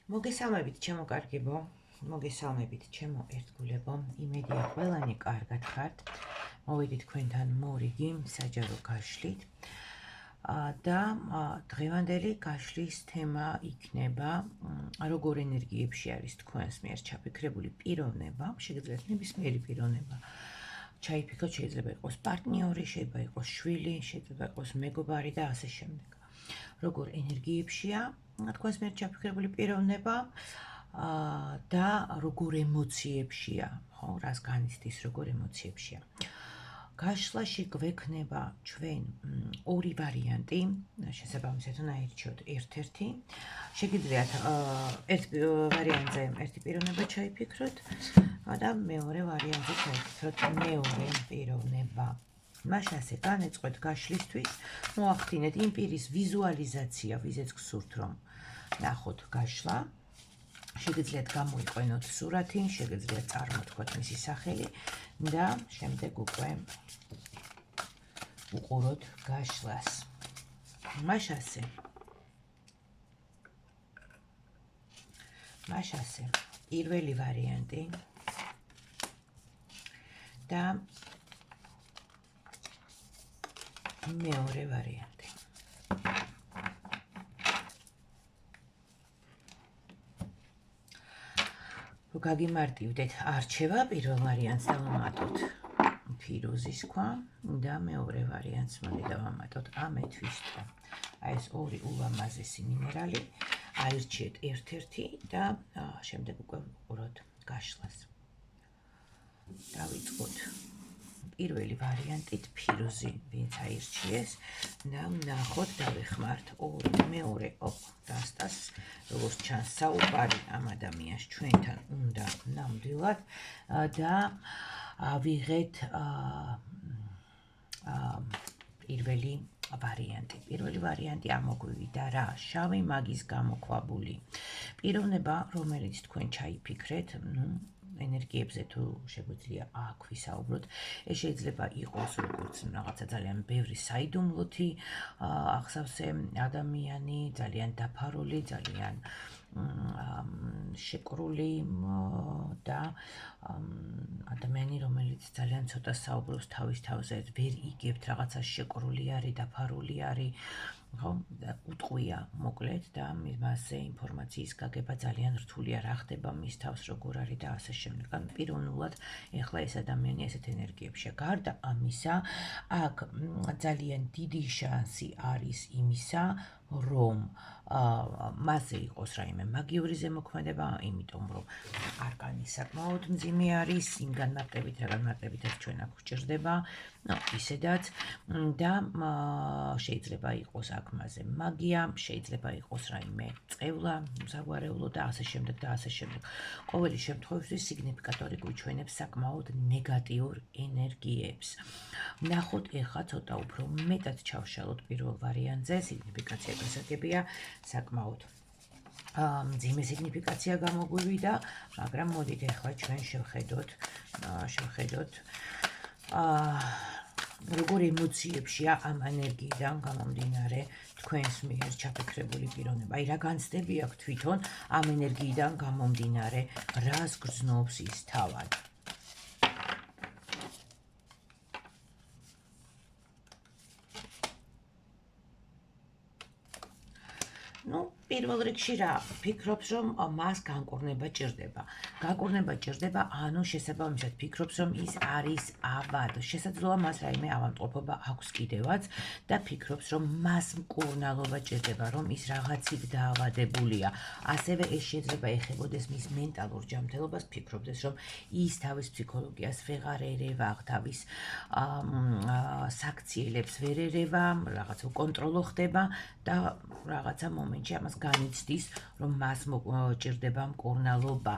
მოგესალმებით, ჩემო კარგებო, მოგესალმებით, ჩემო ერთგულებო, იმედია ყველანი კარგად ხართ. მოვიდით თქვენთან მორიგი საჯარო გაშლით. და დღევანდელი გაშლის თემა იქნება როგორ ენერგიებში არის თქვენს მიერ ჩაფიქრებული პიროვნება, შეგიძლიათ ნებისმიერი პიროვნება ჩაიფიქროთ, შეიძლება იყოს პარტნიორი, შეიძლება იყოს შვილი, შეიძლება იყოს მეგობარი და ასე შემდეგ. როგორ ენერგიებშია თქვენს მიერ ჩაფიქრებული პიროვნება და როგორ ემოციებშია, ხო, რას განიცდის, როგორ ემოციებშია. გაშლაში გვექნება ჩვენ ორი ვარიანტი, შესაბამისად უნდა აირჩიოთ ერთ-ერთი. შეგიძლიათ ერთ ვარიანტზე ერთი პიროვნება ჩაიფიქროთ და მეორე ვარიანტზე ჩაიფიქროთ მეორე პიროვნება. მას ასე განეწყვეთ გაშლისთვის, მოახდინეთ იმ პირის ვიზუალიზაცია, ვიზეც გსურთ რომ ნახოთ გაშლა. შეგიძლიათ გამოიყვენოთ სურათი, შეგიძლიათ წარმოთქვათ მისი სახელი და შემდეგ უკვე უყუროთ გაშლას. მას ასე პირველი ვარიანტი და მეორე ვარიანტი. გაგიმარტივდეთ არჩევა, პირველ ვარიანტს დავამატოთ ფირუზის ქვა და მეორე ვარიანტს მოდი დავამატოთ ამეთვის ქვა. აი ეს ორი ულამაზესი მინერალი, აირჩიეთ ერთ-ერთი და შემდეგ უკვე ვუყუროთ გაშლას. დავიწყოთ პირველი ვარიანტით ფირუზი, ვინც აირჩიეს და ვნახოთ, დავეხმართ მეორე დასტას, როგორც ჩანს საუბარი ამ ადამიანს ჩვენთან უნდა ნამდვილად და ვიღეთ პირველი ვარიანტი. პირველი ვარიანტი ამოგვივიდა რა? შავი მაგის გამოქვაბული. პიროვნება, რომელიც თქვენ ჩაიფიქრეთ, ენერგიებზე თუ შეგვიძლია აქ ვისაუბროთ, ეს შეიძლება იყოს როგორც რაღაცა ძალიან ბევრი საიდუმლოთი აღსავსე ადამიანი, ძალიან დაფარული, ძალიან შეკრული და ადამიანი, რომელიც ძალიან ცოტა საუბრობს თავის თავზე, ვერ იგებთ რაღაცა შეკრული არის, დაფარული არის, ხო, უტყვია მოკლედ და მასზე ინფორმაციის გაგება ძალიან რთულია, რა ხდება მის თავს, როგორ არის და ასე შემდეგ. ან პიროვნულად ეხლა ეს ადამიანი ესეთ ენერგიებშია. გარდა ამისა, აქ ძალიან დიდი შანსი არის იმისა, რომ მასზე იყოს რაიმე მაგიური ზემოქმედება, იმიტომ რომ არკანი საკმაოდ მძიმე არის, იმ განმარტებით, რა განმარტებითაც ჩვენ აქ გვჭირდება, ისედაც და შეიძლება იყოს აქ მასზე მაგია, შეიძლება იყოს რაიმე წევლა, საგვარეულო და ასე შემდეგ და ასე შემდეგ. ყოველი შემთხვევაში სიგნიფიკატორი გვიჩვენებს საკმაოდ ნეგატიურ ენერგიებს. ნახოთ ეხლა ცოტა უფრო მეტად ჩავშალოთ პირველ ვარიანტზე, სიგნიფიკაცია გასაგებია, საკმაოდ მძიმე სიგნიფიკაცია გამოგვივიდა, მაგრამ მოდით ეხლა ჩვენ შევხედოთ როგორ ემოციებშია ამ ენერგიიდან გამომდინარე თქვენს მიერ ჩაფიქრებული პიროვნება. აი რა განცდები აქვს თვითონ ამ ენერგიიდან გამომდინარე, რას გრძნობს ის თავად. პირველ რიგში რა ფიქრობს, რომ მას განკურნება ჭირდება. განკურნება ჭირდება, ანუ შესაბამისად ფიქრობს, რომ ის არის ავად. შესაძლოა მას რაიმე ავადმყოფობა აქვს კიდევაც და ფიქრობს, რომ მას მკურნალობა ჭირდება, რომ ის რაღაცით დაავადებულია. ასევე ეს შეიძლება ეხებოდეს მის მენტალურ ჯანმრთელობას, ფიქრობდეს, რომ ის თავის ფსიქოლოგიას ვეღარ ერევა, თავის საქციელებს ვერ ერევა, რაღაც უკონტროლო ხდება და რაღაცა მომენტში ამას განიცდის, რომ მას ჭირდება მკურნალობა.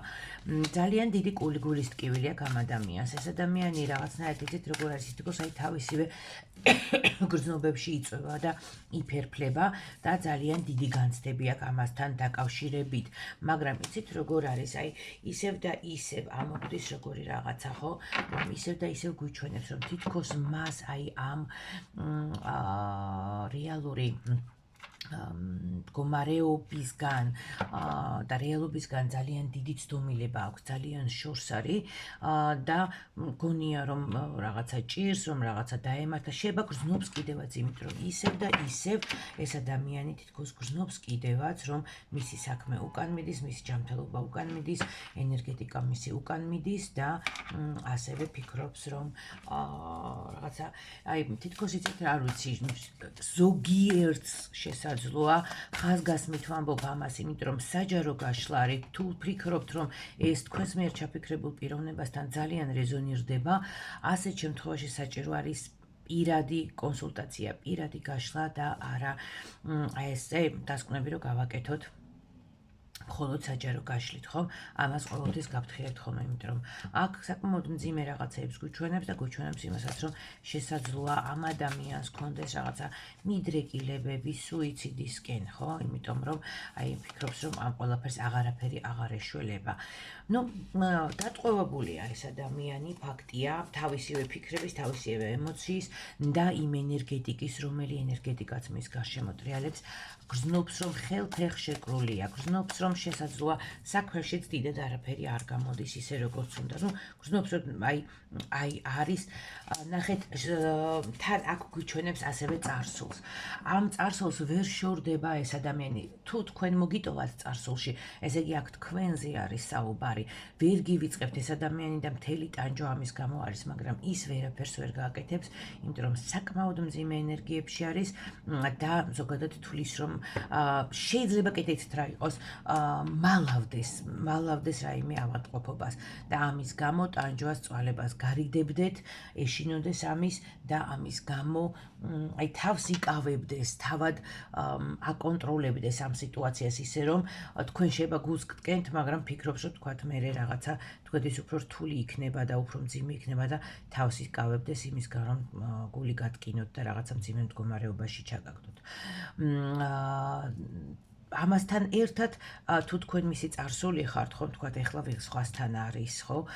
ძალიან დიდი გულის ტკივილი აქვს ამ ადამიანს. ეს ადამიანი რაღაცნაირად იცით როგორ არის, თითქოს აი თავისივე გრძნობებში იწვევა და იფერფლება და ძალიან დიდი განცდები აქვს ამასთან დაკავშირებით. მაგრამ იცით როგორ არის, აი ისევ და ისევ ამოგვდის როგორი რაღაცა, ხო? რომ ისევ და ისევ გვიჩვენებს, რომ თითქოს მას აი ამ რეალური მდგომარეობისგან და რეალობისგან ძალიან დიდი ცდომილება აქვს, ძალიან შორს არის და მგონია რომ რაღაცა ჭირს, რომ რაღაცა დაემართა, შეიძლება გრძნობს კიდევაც, იმიტომ რომ ისევ და ისევ ეს ადამიანი თითქოს გრძნობს კიდევაც, რომ მისი საქმე უკან მიდის, მისი ჯანმრთელობა უკან მიდის, ენერგეტიკა მისი უკან მიდის და ასევე ფიქრობს, რომ რაღაცა, აი თითქოს იცით რა ვიცი, ზოგიერთს შესაძლოა ხაზგასმით ვამბობ ამას, იმიტომ რომ საჯარო გაშლა არის, თუ ფიქრობთ, რომ ეს თქვენს მიერ ჩაფიქრებულ პიროვნებასთან ძალიან რეზონირდება, ასეთ შემთხვევაში საჭირო არის პირადი კონსულტაცია, პირადი გაშლა და არა ესე დასკვნები რომ გავაკეთოთ მხოლოდ საჯარო გაშლით, ხო? ამას ყოველთვის გავთხილებთ ხოლმე, იმიტომ რომ აქ საკმაოდ მძიმე რაღაცეებს გვიჩვენებს და გვიჩვენებს იმასაც, რომ შესაძლოა ამ ადამიანს კონდეს რაღაცა მიდრეკილებები სუიციდისკენ, ხო? იმიტომ რომ აი ფიქრობს, რომ ამ ყველაფერს აღარაფერი აღარ ეშველება. Ну, დატყვევებულია ეს ადამიანი, ფაქტია, თავისივე ფიქრების, თავისივე ემოციის და იმ ენერგეტიკის, რომელი ენერგეტიკაც მის გარშემო ტრიალებს, გრძნობს, რომ ხელფეხ შეკრულია, გრძნობს, რომ შესაძლოა საქმეშიც დიდად არაფერი არ გამოდის ისე როგორც უნდა. Ну, გრძნობს, რომ აი არის, ნახეთ, თან აქ გვიჩვენებს ასევე წარსულს. ამ წარსულს ვერ შორდება ეს ადამიანი. თუ თქვენ მოგიტოვათ წარსულში, ესე იგი აქ თქვენზე არის საუბარი. ვერ გივიწყებთ ეს ადამიანი და მთელი ტანჯვა ამის გამო არის, მაგრამ ის ვერაფერს ვერ გააკეთებს, იმიტომ რომ საკმაოდ მძიმე ენერგიებში არის და ზოგადად თulis რომ შეიძლება კიდეც რა იყოს, მალავდეს რაიმე ავადმყოფობას და ამის გამო ტანჯვას წვალებას გარიგდებდეთ, ეშინოდეს ამის და ამის გამო აი თავს იკავებდეს, თავად აკონტროლებდეს ამ სიტუაციას ისე რომ თქვენ შეიძლება გულს გტკენთ, მაგრამ ფიქრობს რომ თქვათ მე რაღაცა თქვენთვის უფრო რთული იქნება და უფრო მძიმე იქნება და თავს იკავებდეს იმის გამო რომ გული გატკინოთ და რაღაცა მძიმე მდგომარეობაში ჩაგაგდოთ. ამასთან ერთად თუ თქვენ მისი წარსული ხართ, ხო, თქვათ ეხლა ვიღ სხვასთან არის, ხო?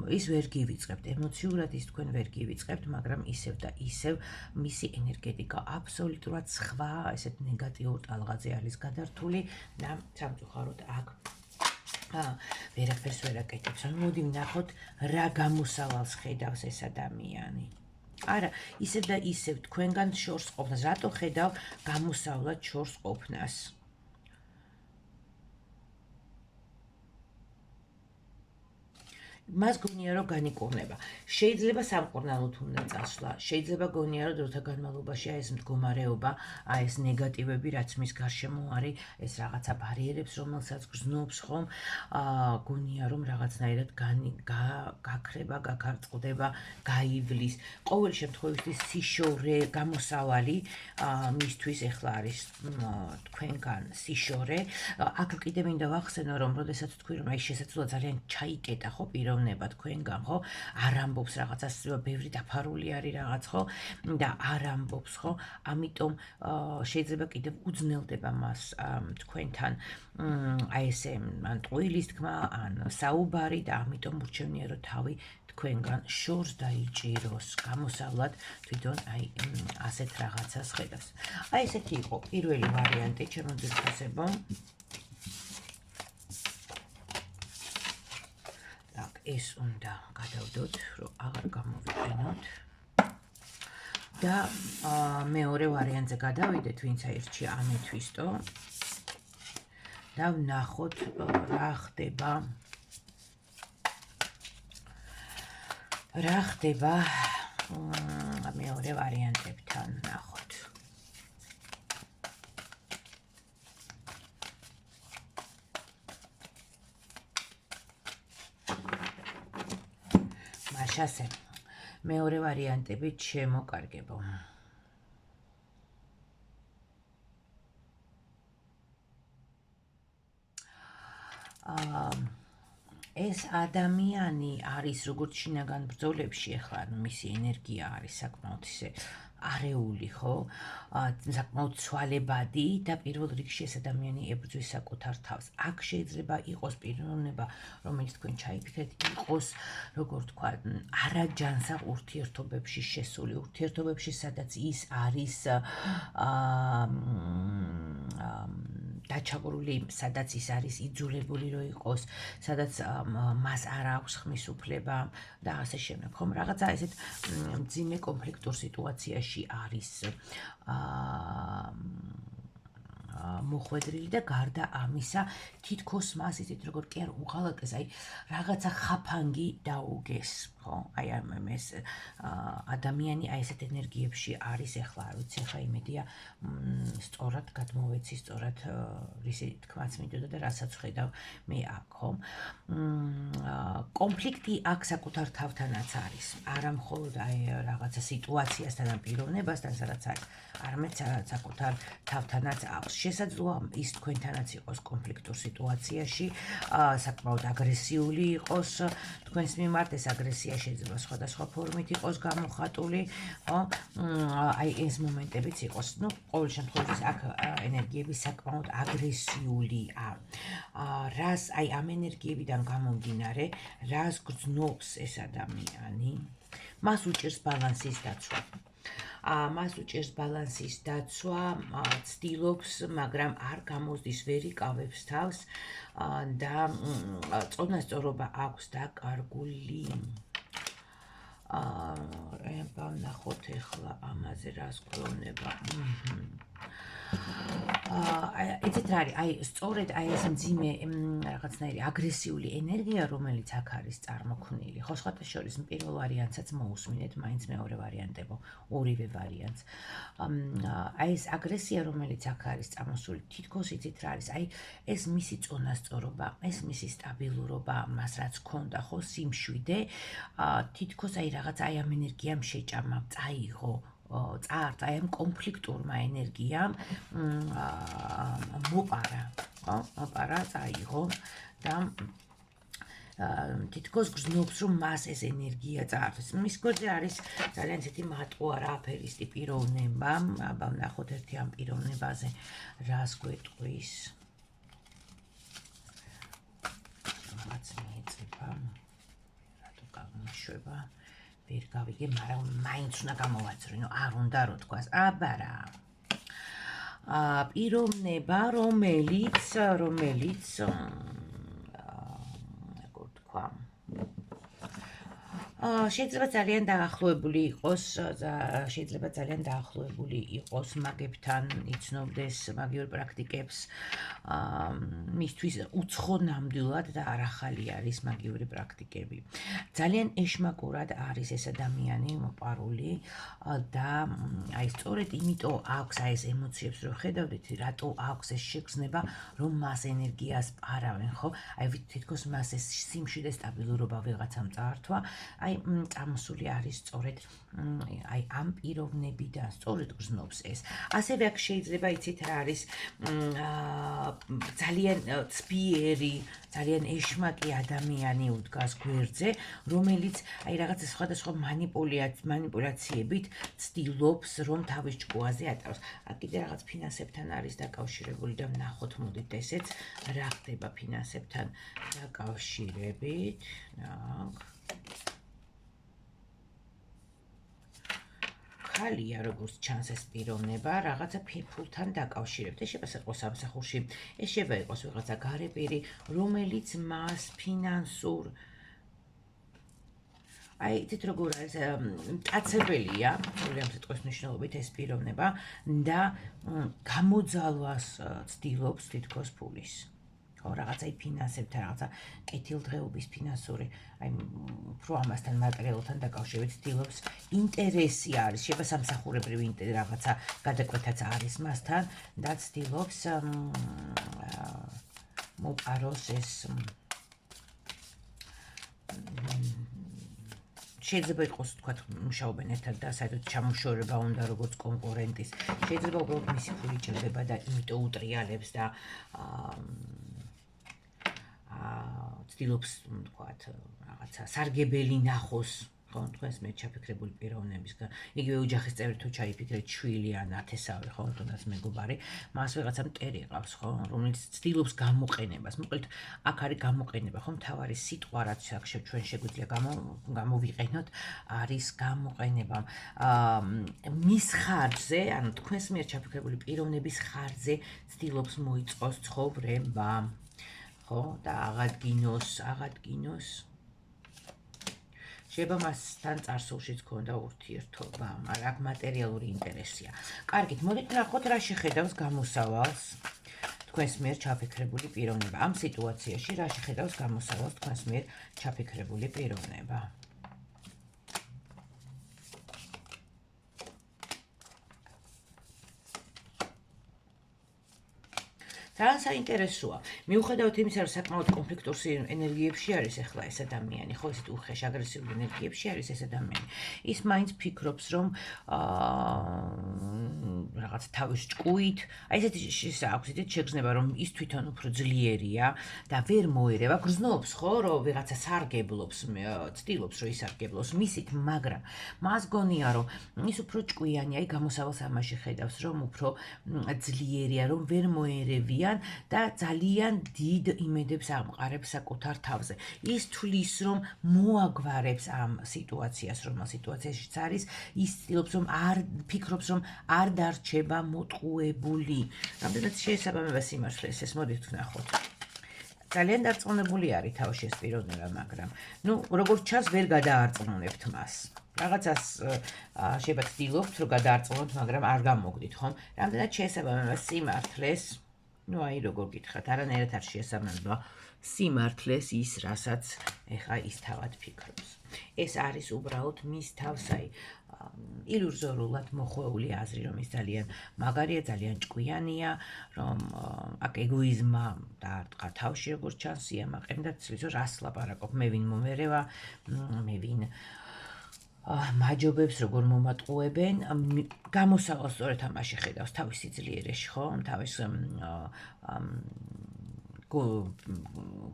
ის ვერ გივიწყებთ, ემოციურად ის თქვენ ვერ გივიწყებთ, მაგრამ ისევ და ისევ მისი ენერგეტიკა აბსოლუტურად სხვა, ესეთ ნეგატიურ ტალღაზე არის გადართული და სამწუხაროდ აქ ვერაფერს ვერ აკეთებს. მოდი ვნახოთ რა გამოსავალს ხედავს ეს ადამიანი. არა, ისევ და ისევ თქვენგან შორს ყოფნას. რატო ხედავ გამოსავლად შორს ყოფნას? მას გონია რომ განიკურნება. შეიძლება სამკურნალოდ უნდა წასვლა, შეიძლება გონია რომ დროთა განმავლობაში ეს მდგომარეობა, ეს ნეგატივები, რაც მის გარშემო არის, ეს რაღაცა ბარიერებს, რომელსაც გრძნობს ხომ, გონია რომ რაღაცნაირად გაქრება, გაქარწყლდება, გაივლის. ყოველ შემთხვევაში სიშორე გამოსავალი მისთვის ეხლა არის თქვენგან სიშორე. აქ კიდე მინდა ვახსენო რომ როდესაც თქვი რომ აი შესაძლოა ძალიან ჩაიკეტა ხო პიროვნება თქვენგან, ხო? არ ამბობს რაღაცას, ბევრი დაფარული არის რაღაც, ხო? და არ ამბობს, ხო? ამიტომ შეიძლება კიდევ უძნელდება მას თქვენთან აი ესე ან ტყუილის თქმა, ან საუბარი და ამიტომ ურჩევნია რომ თავი თქვენგან შორს დაიჭიროს, გამოსავლად თვითონ აი ასეთ რაღაცას ხედავს. აი ესეთი იყო პირველი ვარიანტი, ჩემო ძირფასებო. ეს უნდა გადავდოთ, რომ აღარ გამოვიყენოთ. და მეორე ვარიანტზე გადავიდეთ, ვინც აირჩია ამეთვისტო. და ვნახოთ რა ხდება. რა ხდება მეორე ვარიანტებთან, ვნახოთ. მაშასე მეორე ვარიანტები შემოკარგებო. ეს ადამიანი არის როგორც შინაგან ბრძოლებში, ახლა მისი ენერგია არის საკმაოდ ისე არეული, ხო? საკმაოდ ცვალებადი და პირველ რიგში ეს ადამიანი ებრძვის საკუთარ თავს. აქ შეიძლება იყოს პიროვნება, რომელიც თქვენ ჩაიფიქრეთ, იყოს, როგორ თქვა, არაჯანსაღ ურთიერთობებში შესული, ურთიერთობებში, სადაც ის არის დაჩაგრული, სადაც ის არის იძულებული რომ იყოს, სადაც მას არ აქვს ხმის უფლება და ასე შემდეგ. ხომ რაღაცა ესეთ მძიმე კონფლიქტურ სიტუაციაში არის მოხვედრილი და გარდა ამისა თითქოს მას ისეთ როგორ კი არ უღალატეს, აი რაღაცა ხაფანგი დაუგეს, ხო? აი ეს ადამიანი აი ესეთ ენერგიებში არის ახლა, არ ვიცი, ახლა იმედია სწორად გადმოვეცი, სწორად რისი თქმაც მინდოდა და რასაც ხედავ მე აქ, ხო? კონფლიქტი აქ საკუთარ თავთანაც არის, არა მხოლოდ აი რაღაცა სიტუაციასთან ან პიროვნებასთან, სადაც არის, არამედ საკუთარ თავთანაც აქვს. შესაძლოა ის თქვენთანაც იყოს კონფლიქტურ სიტუაციაში, საკმაოდ აგრესიული იყოს თქვენს მიმართ, ეს აგრესია შეიძლება სხვადასხვა ფორმით იყოს გამოხატული, ხო? აი ეს მომენტებიც იყოს, ну, ყოველ შემთხვევაში აქ ენერგიები საკმაოდ აგრესიულია. რას აი ამ ენერგიებიდან გამომდინარე, რას გრძნობს ეს ადამიანი, მას უჭირს ბალანსის დაცვა. მას უჭირს ბალანსის დაცვა, ცდილობს, მაგრამ არ გამოსდის, ვერ იკავებს თავს და წონასწორობა აქვს დაკარგული. ვნახოთ ახლა ამაზე რას გვეუბნება. იცით რა არის, აი სწორედ აი ეს მძიმე რაღაცნაირი აგრესიული ენერგია, რომელიც აქ არის წარმოქმნილი, ხო, სხვათა შორის პირველ ვარიანტსაც მოусმინეთ, მაინც მეორე ვარიანტებო, ორივე ვარიანტს. აი ეს აგრესია, რომელიც აქ არის წამოსული, თითქოს იცით რა არის, აი ეს მისი წონასწორობა, ეს მისი სტაბილურობა, მას რაც ჰქონდა, ხო, სიმშვიდე, თითქოს აი რაღაც აი ამ ენერგიამ შეჭამა, წაიღო, წაართ აი ამ კონფლიქტურმა ენერგიამ მოპარა, ხო? მოპარა, წაიღო და თითქოს გრძნობს, რომ მას ეს ენერგია წაართვეს. მის გვერდზე არის ძალიან ისეთი მატყუა რა აფერისტი პიროვნება, აბა ვნახოთ ერთი ამ პიროვნებაზე რას გვეტყვის. რაღაც მიეწება, რატო გამიშვება. ვერ გავიგე, მაგრამ მაინც უნდა გამოვაძრინო, არ უნდა რო თქვას, აბა რა. პიროვნება, რომელიც როგორ თქვა, შეიძლება ძალიან დაახლოებული იყოს მაგებთან, იცნობდეს მაგიურ პრაქტიკებს, მისთვის უცხო ნამდვილად და არ ახალი არის მაგიური პრაქტიკები. ძალიან ეშმაკურად არის ეს ადამიანი მოპარული და აი სწორედ იმიტომ აქვს აი ეს ემოციებს რო ხედავდით, რატო აქვს ეს შეგრძნება, რომ მას ენერგიას პარავენ, ხო? აი თითქოს მას ეს სიმშვიდე სტაბილურობა ვიღაცამ წაართვა, აი წამოსული არის სწორედ აი ამ პიროვნებიდან, სწორედ გრძნობს ეს. ასევე აქ შეიძლება იცით რა არის ძალიან ცბიერი, ძალიან ეშმაკი ადამიანი უდგას გვერდზე, რომელიც აი რაღაცა სხვადასხვა მანიპულაციებით ცდილობს, რომ თავის ჭკუაზე ატაროს. აქ კიდე რაღაც ფინანსებთან არის დაკავშირებული და ვნახოთ, მოდით ესეც რა ხდება ფინანსებთან დაკავშირებით. ხალია, როგორც ჩანს ეს პიროვნება, რაღაცა ფულთან დაკავშირებით. ეს შეიძლება იყოს სამსახურში, ეს შეიძლება იყოს ვიღაცა გარებირი, რომელიც მას ფინანსურ აი იცით როგორ არის, მტაცებელია, სულიერ სიტყვის მნიშვნელობით ეს პიროვნება და გამოძალვას ცდილობს თითქოს ფულის. რაღაცა ფინანსებთან, რაღაცა კეთილდღეობის ფინანსური, აი უფრო ამასთან მატერიალთან დაკავშირებით ცდილობს, ინტერესი არის, შეიძლება სამსახურებრივი რაღაცა გადაკვეთაც არის მასთან და ცდილობს მოპაროს ეს შეიძლება იყოს, თქვათ, მუშაობენ ერთად და საერთოდ ჩამოშორება უნდა როგორც კონკურენტის. შეიძლება უბრალოდ მისი ფული ჭირდება და იმიტომ უტრიალებს და ცდილობს, თქვათ, რაღაცა სარგებელი ნახოს, ხო, თქვენს მიერ ჩაფიქრებული პიროვნებისგან. იგივე ოჯახის წევრი თუ ჩაიფიქრეთ შვილი ან ათესავე, ხო, თუნდაც მეგობარი, მას ვიღაცა მტერი ყავს, ხო, რომელიც ცდილობს გამოყენებას. მოკლედ, აქ არის გამოყენება, ხო, მთავარი სიტყვა, რაც აქ ჩვენ შეგვიძლია გამოვიყენოთ, არის გამოყენება. მის ხარჯზე, ანუ თქვენს მიერ ჩაფიქრებული პიროვნების ხარჯზე ცდილობს მოიწყოს ცხოვრება. ხო, და აღადგინოს. შეიძლება მასთან წარსულშიც ქონდა ურთიერთობა, მაგრამ აქ მატერიალური ინტერესია. კარგით, მოდით ნახოთ რა შეხედავს გამოსავალს თქვენს მიერ ჩაფიქრებული პიროვნება. ამ სიტუაციაში რა შეხედავს გამოსავალს თქვენს მიერ ჩაფიქრებული პიროვნება. ძალიან საინტერესოა. მიუხედავად იმისა, რომ საკმაოდ კონფლიქტურ ენერგიებში არის ახლა ეს ადამიანი, ხო, ესეთ უხეშ აგრესიულ ენერგიებში არის ეს ადამიანი. ის მაინც ფიქრობს, რომ რაღაც თავის ჭკუით, აი ესეთი აქვს ისეთ შეგრძნება, რომ ის თვითონ უფრო ძლიერია და ვერ მოერევა, გრძნობს, ხო, რომ ვიღაცა სარგებლობს, ცდილობს, რომ ისარგებლოს მისით, მაგრამ მას გონია, რომ ის უფრო ჭკვიანია, აი გამოსავალს ამაში ხედავს, რომ უფრო ძლიერია, რომ ვერ მოერევია და ძალიან დიდ იმედებს ამყარებს საკუთარ თავზე. ის თვლის, რომ მოაგვარებს ამ სიტუაციას, რომელ სიტუაციაშიც არის, ის ცდილობს, რომ ფიქრობს, რომ არ დარჩება მოტყუებული. რამდენად შეესაბამება სიმართლეს, ეს მოდით ვნახოთ. ძალიან დარწმუნებული არის თავში ეს პიროვნება, მაგრამ, როგორც ჩანს, ვერ გადაარწმუნებთ მას. რაღაცას შეიძლება ცდილობთ, რომ გადაარწმუნოთ, მაგრამ არ გამოგდით, ხომ? რამდენად შეესაბამება სიმართლეს, აი როგორ გითხრათ, არანაირად არ შეესაბამება სიმართლეს ის, რასაც ეხა ის თავად ფიქრობს. ეს არის უბრალოდ მის თავს, აი, ილუზორულად მოხვეული აზრი, რომ ის ძალიან მაგარია, ძალიან ჭკვიანია, რომ აქ ეგოიზმა დაარტყა თავში, როგორც ჩანს, იამაყემ და ცდილობს, რომ რას ლაპარაკობ, მე ვინ მომერევა, მე ვინ მაჯობებს, როგორ მომატყუებენ, გამოსავალს სწორედ ამაში ხედავს თავის სიძლიერეში, ხო? თავის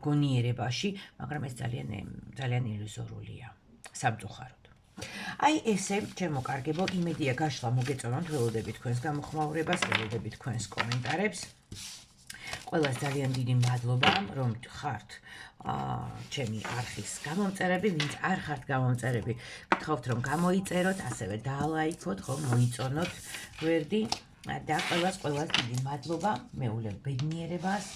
გონიერებაში, მაგრამ ეს ძალიან ილუზორულია, სამწუხაროდ. აი ესე, ჩემო კარგებო, იმედია გაშლა მოგეწონათ, ველოდებით თქვენს გამოხმაურებას, ველოდებით თქვენს კომენტარებს. ყველას ძალიან დიდი მადლობა, რომ ხართ ჩემი არხის გამომწერები, ვინც არ ხართ გამომწერები, გთხოვთ, რომ გამოიწეროთ, ასევე დაალაიქოთ, ხო, მოიწონოთ გვერდი და ყველას დიდი მადლობა, მეულებ ბედნიერებას,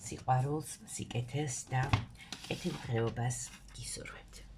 სიყვარულს, სიკეთეს და კეთილდღეობას გისურვებთ.